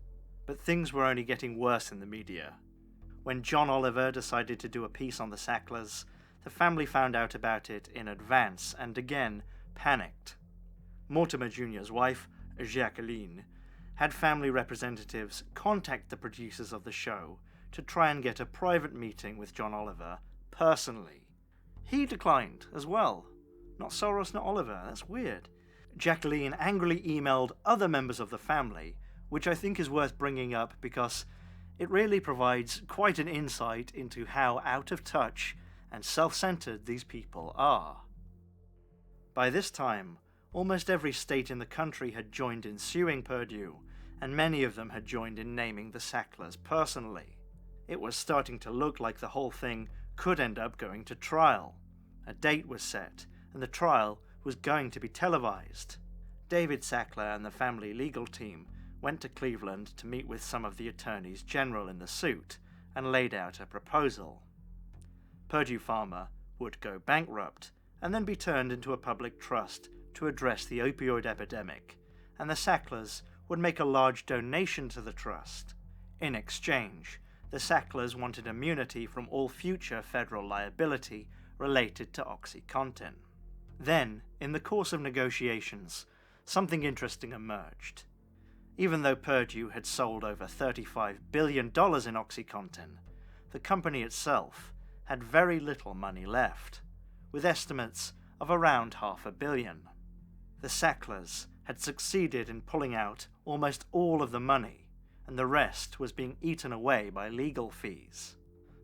But things were only getting worse in the media. When John Oliver decided to do a piece on the Sacklers, the family found out about it in advance and again panicked. Mortimer Jr.'s wife, Jacqueline, had family representatives contact the producers of the show to try and get a private meeting with John Oliver personally. He declined as well. Not Soros, not Oliver. That's weird. Jacqueline angrily emailed other members of the family, which I think is worth bringing up because it really provides quite an insight into how out of touch and self-centered these people are. By this time, almost every state in the country had joined in suing Purdue, and many of them had joined in naming the Sacklers personally. It was starting to look like the whole thing could end up going to trial. A date was set, and the trial was going to be televised. David Sackler and the family legal team went to Cleveland to meet with some of the attorneys general in the suit and laid out a proposal. Purdue Pharma would go bankrupt and then be turned into a public trust to address the opioid epidemic, and the Sacklers would make a large donation to the trust. In exchange, the Sacklers wanted immunity from all future federal liability related to Oxycontin. Then, in the course of negotiations, something interesting emerged. Even though Purdue had sold over $35 billion in Oxycontin, the company itself had very little money left, with estimates of around $500 million. The Sacklers had succeeded in pulling out almost all of the money, and the rest was being eaten away by legal fees.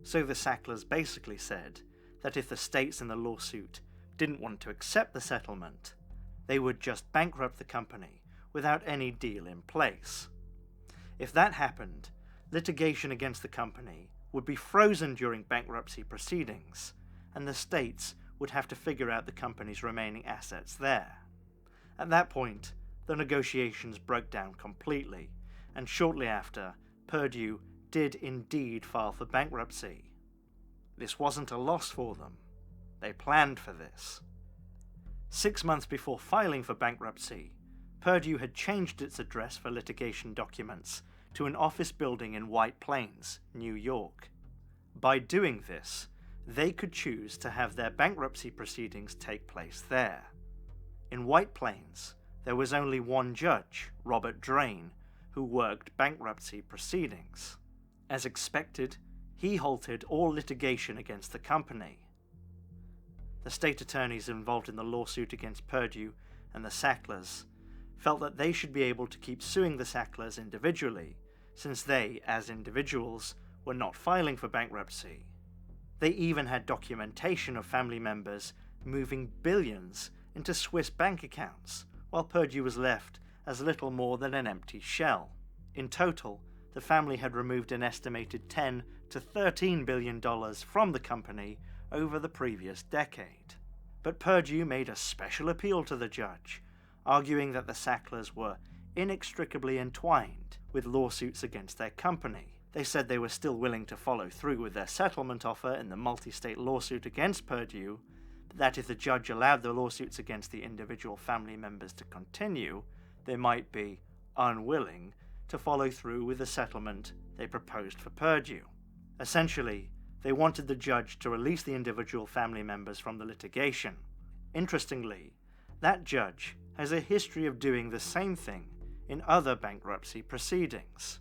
So the Sacklers basically said that if the states in the lawsuit didn't want to accept the settlement, they would just bankrupt the company without any deal in place. If that happened, litigation against the company would be frozen during bankruptcy proceedings, and the states would have to figure out the company's remaining assets there. At that point, the negotiations broke down completely, and shortly after, Purdue did indeed file for bankruptcy. This wasn't a loss for them. They planned for this. 6 months before filing for bankruptcy, Purdue had changed its address for litigation documents to an office building in White Plains, New York. By doing this, they could choose to have their bankruptcy proceedings take place there. In White Plains, there was only one judge, Robert Drain, who worked bankruptcy proceedings. As expected, he halted all litigation against the company. The state attorneys involved in the lawsuit against Purdue and the Sacklers felt that they should be able to keep suing the Sacklers individually, since they, as individuals, were not filing for bankruptcy. They even had documentation of family members moving billions into Swiss bank accounts, while Purdue was left as little more than an empty shell. In total, the family had removed an estimated $10 to $13 billion from the company over the previous decade. But Purdue made a special appeal to the judge, arguing that the Sacklers were inextricably entwined with lawsuits against their company. They said they were still willing to follow through with their settlement offer in the multi-state lawsuit against Purdue, but that if the judge allowed the lawsuits against the individual family members to continue, they might be unwilling to follow through with the settlement they proposed for Purdue. Essentially, they wanted the judge to release the individual family members from the litigation. Interestingly, that judge has a history of doing the same thing in other bankruptcy proceedings.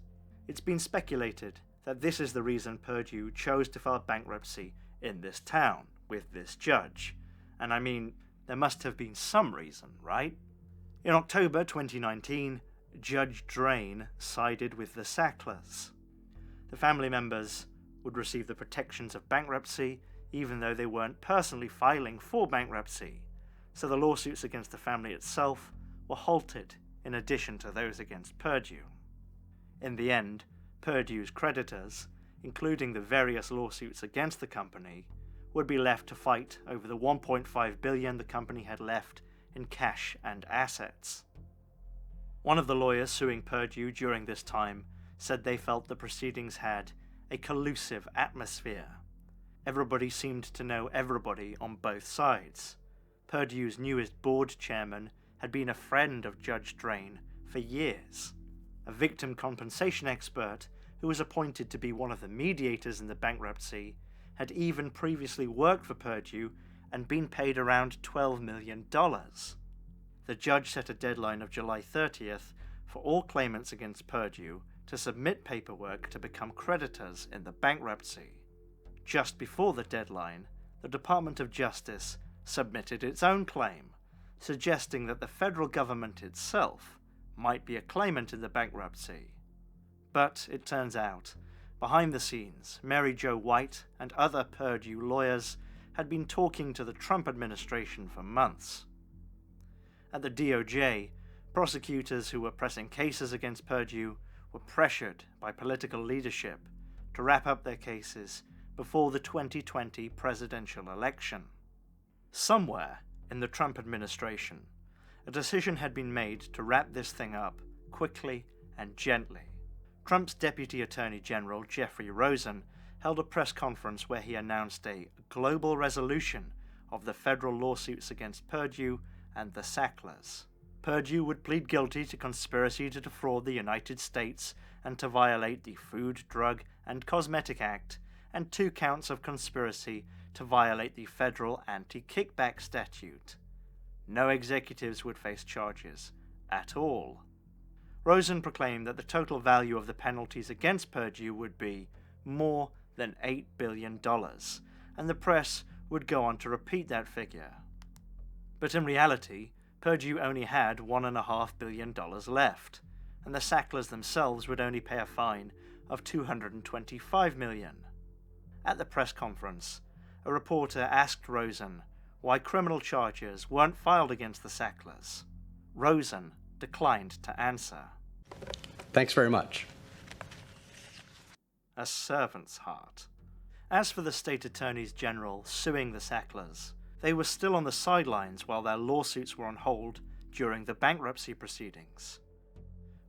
It's been speculated that this is the reason Purdue chose to file bankruptcy in this town with this judge. And I mean, there must have been some reason, right? In October 2019, Judge Drain sided with the Sacklers. The family members would receive the protections of bankruptcy even though they weren't personally filing for bankruptcy, so the lawsuits against the family itself were halted in addition to those against Purdue. In the end, Purdue's creditors, including the various lawsuits against the company, would be left to fight over the $1.5 billion the company had left in cash and assets. One of the lawyers suing Purdue during this time said they felt the proceedings had a collusive atmosphere. Everybody seemed to know everybody on both sides. Purdue's newest board chairman had been a friend of Judge Drain for years. A victim compensation expert who was appointed to be one of the mediators in the bankruptcy had even previously worked for Purdue and been paid around $12 million. The judge set a deadline of July 30th for all claimants against Purdue to submit paperwork to become creditors in the bankruptcy. Just before the deadline, the Department of Justice submitted its own claim, suggesting that the federal government itself might be a claimant in the bankruptcy. But it turns out, behind the scenes, Mary Jo White and other Purdue lawyers had been talking to the Trump administration for months. At the DOJ, prosecutors who were pressing cases against Purdue were pressured by political leadership to wrap up their cases before the 2020 presidential election. Somewhere in the Trump administration, a decision had been made to wrap this thing up quickly and gently. Trump's Deputy Attorney General Jeffrey Rosen held a press conference where he announced a global resolution of the federal lawsuits against Purdue and the Sacklers. Purdue would plead guilty to conspiracy to defraud the United States and to violate the Food, Drug, and Cosmetic Act, and 2 counts of conspiracy to violate the federal anti-kickback statute. No executives would face charges at all. Rosen proclaimed that the total value of the penalties against Purdue would be more than $8 billion, and the press would go on to repeat that figure. But in reality, Purdue only had $1.5 billion left, and the Sacklers themselves would only pay a fine of $225 million. At the press conference, a reporter asked Rosen why criminal charges weren't filed against the Sacklers. Rosen declined to answer. Thanks very much. A servant's heart. As for the state attorneys general suing the Sacklers, they were still on the sidelines while their lawsuits were on hold during the bankruptcy proceedings.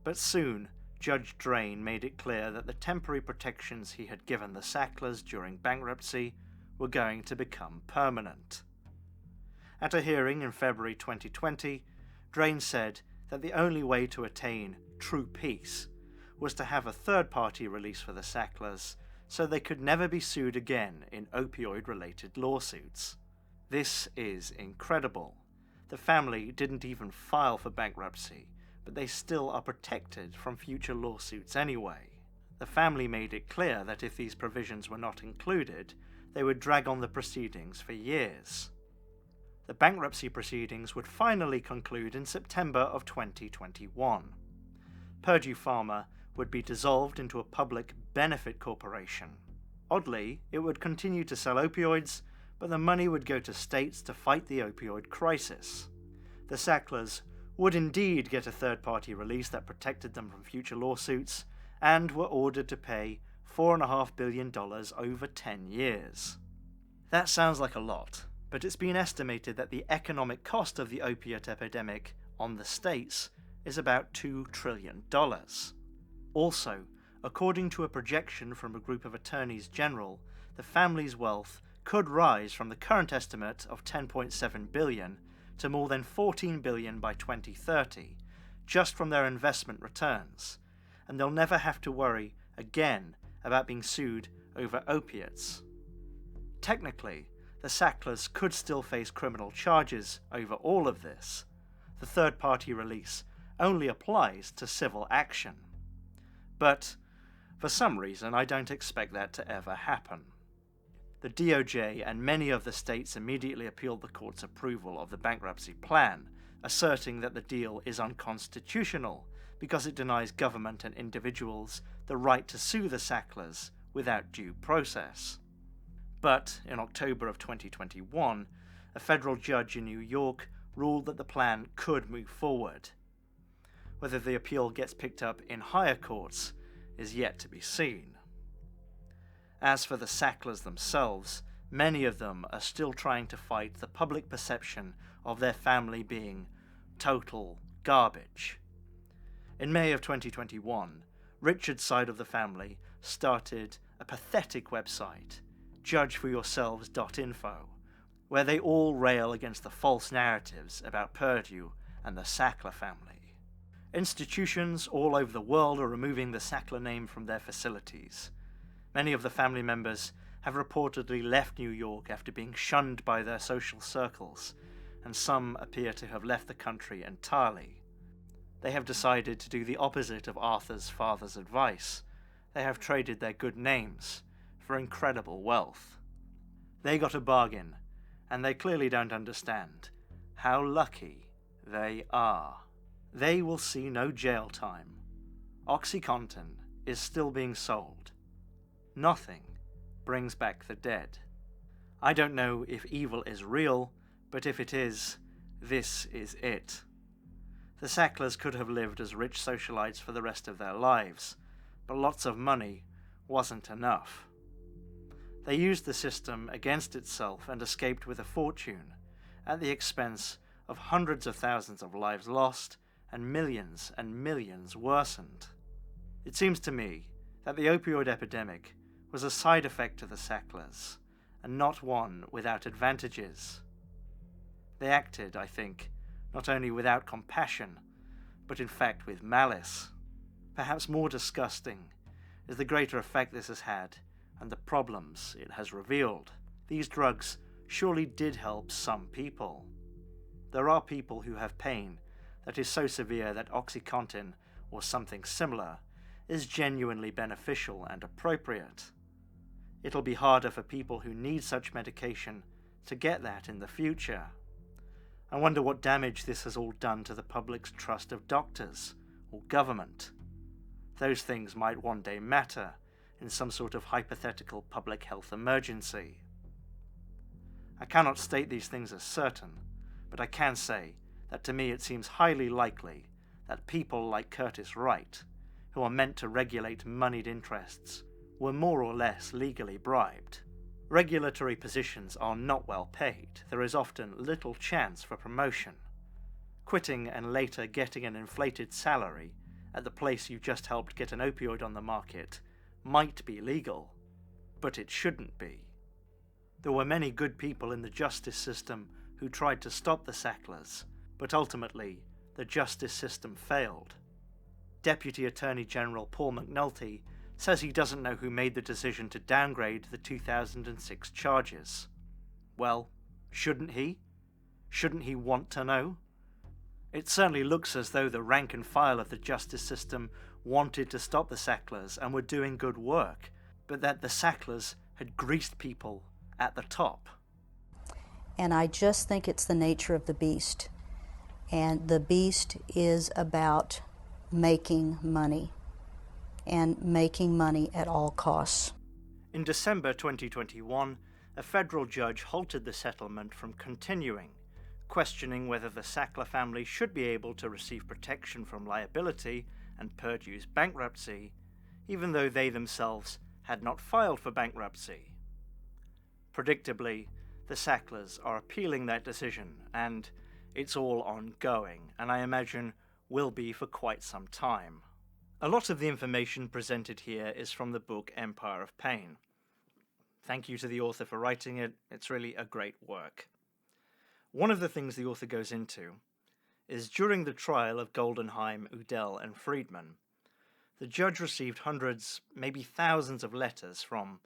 But soon, Judge Drain made it clear that the temporary protections he had given the Sacklers during bankruptcy were going to become permanent. At a hearing in February 2020, Drain said that the only way to attain true peace was to have a third-party release for the Sacklers so they could never be sued again in opioid-related lawsuits. This is incredible. The family didn't even file for bankruptcy, but they still are protected from future lawsuits anyway. The family made it clear that if these provisions were not included, they would drag on the proceedings for years. The bankruptcy proceedings would finally conclude in September of 2021. Purdue Pharma would be dissolved into a public benefit corporation. Oddly, it would continue to sell opioids, but the money would go to states to fight the opioid crisis. The Sacklers would indeed get a third-party release that protected them from future lawsuits, and were ordered to pay $4.5 billion over 10 years. That sounds like a lot, but it's been estimated that the economic cost of the opiate epidemic on the states is about $2 trillion. Also, according to a projection from a group of attorneys general, the family's wealth could rise from the current estimate of $10.7 billion to more than $14 billion by 2030, just from their investment returns, and they'll never have to worry again about being sued over opiates. Technically, the Sacklers could still face criminal charges over all of this. The third-party release only applies to civil action. But for some reason, I don't expect that to ever happen. The DOJ and many of the states immediately appealed the court's approval of the bankruptcy plan, asserting that the deal is unconstitutional because it denies government and individuals the right to sue the Sacklers without due process. But in October of 2021, a federal judge in New York ruled that the plan could move forward. Whether the appeal gets picked up in higher courts is yet to be seen. As for the Sacklers themselves, many of them are still trying to fight the public perception of their family being total garbage. In May of 2021, Richard's side of the family started a pathetic website, judgeforyourselves.info, where they all rail against the false narratives about Purdue and the Sackler family. Institutions all over the world are removing the Sackler name from their facilities. Many of the family members have reportedly left New York after being shunned by their social circles, and some appear to have left the country entirely. They have decided to do the opposite of Arthur's father's advice. They have traded their good names for incredible wealth. They got a bargain, and they clearly don't understand how lucky they are. They will see no jail time. Oxycontin is still being sold. Nothing brings back the dead. I don't know if evil is real, but if it is, this is it. The Sacklers could have lived as rich socialites for the rest of their lives, but lots of money wasn't enough. They used the system against itself and escaped with a fortune, at the expense of hundreds of thousands of lives lost and millions worsened. It seems to me that the opioid epidemic was a side effect to the Sacklers, and not one without advantages. They acted, I think, not only without compassion, but in fact with malice. Perhaps more disgusting is the greater effect this has had and the problems it has revealed. These drugs surely did help some people. There are people who have pain that is so severe that Oxycontin or something similar is genuinely beneficial and appropriate. It'll be harder for people who need such medication to get that in the future. I wonder what damage this has all done to the public's trust of doctors or government. Those things might one day matter in some sort of hypothetical public health emergency. I cannot state these things as certain, but I can say that to me it seems highly likely that people like Curtis Wright, who are meant to regulate moneyed interests, were more or less legally bribed. Regulatory positions are not well paid. There is often little chance for promotion. Quitting and later getting an inflated salary at the place you just helped get an opioid on the market might be legal, but it shouldn't be. There were many good people in the justice system who tried to stop the Sacklers, but ultimately the justice system failed. Deputy Attorney General Paul McNulty says he doesn't know who made the decision to downgrade the 2006 charges. Well, shouldn't he? Shouldn't he want to know? It certainly looks as though the rank and file of the justice system wanted to stop the Sacklers and were doing good work, but that the Sacklers had greased people at the top. And I just think it's the nature of the beast. And the beast is about making money, and making money at all costs. In December 2021, a federal judge halted the settlement from continuing, questioning whether the Sackler family should be able to receive protection from liability and Purdue's bankruptcy, even though they themselves had not filed for bankruptcy. Predictably, the Sacklers are appealing that decision, and it's all ongoing, and I imagine will be for quite some time. A lot of the information presented here is from the book Empire of Pain. Thank you to the author for writing it. It's really a great work. One of the things the author goes into is during the trial of Goldenheim, Udell, and Friedman, the judge received hundreds, maybe thousands of letters from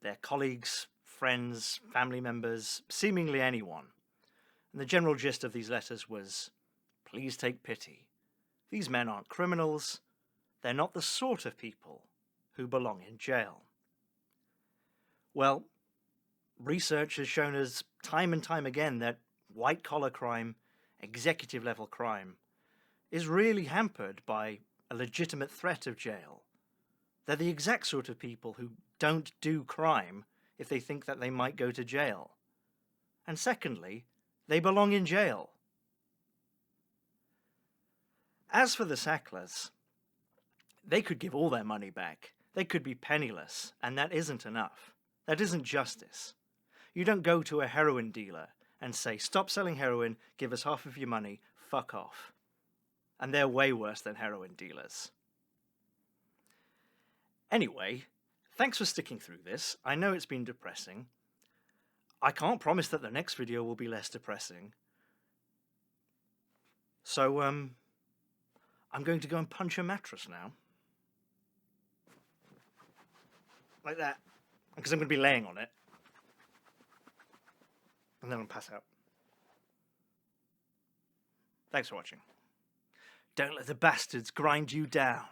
their colleagues, friends, family members, seemingly anyone. And the general gist of these letters was, please take pity. These men aren't criminals. They're not the sort of people who belong in jail. Well, research has shown us time and time again that white-collar crime, executive-level crime, is really hampered by a legitimate threat of jail. They're the exact sort of people who don't do crime if they think that they might go to jail. And secondly, they belong in jail. As for the Sacklers, they could give all their money back. They could be penniless, and that isn't enough. That isn't justice. You don't go to a heroin dealer and say, "Stop selling heroin, give us half of your money, fuck off." And they're way worse than heroin dealers. Anyway, thanks for sticking through this. I know it's been depressing. I can't promise that the next video will be less depressing. So, I'm going to go and punch a mattress now. Like that. Because I'm going to be laying on it. And then I'll pass out. Thanks for watching. Don't let the bastards grind you down.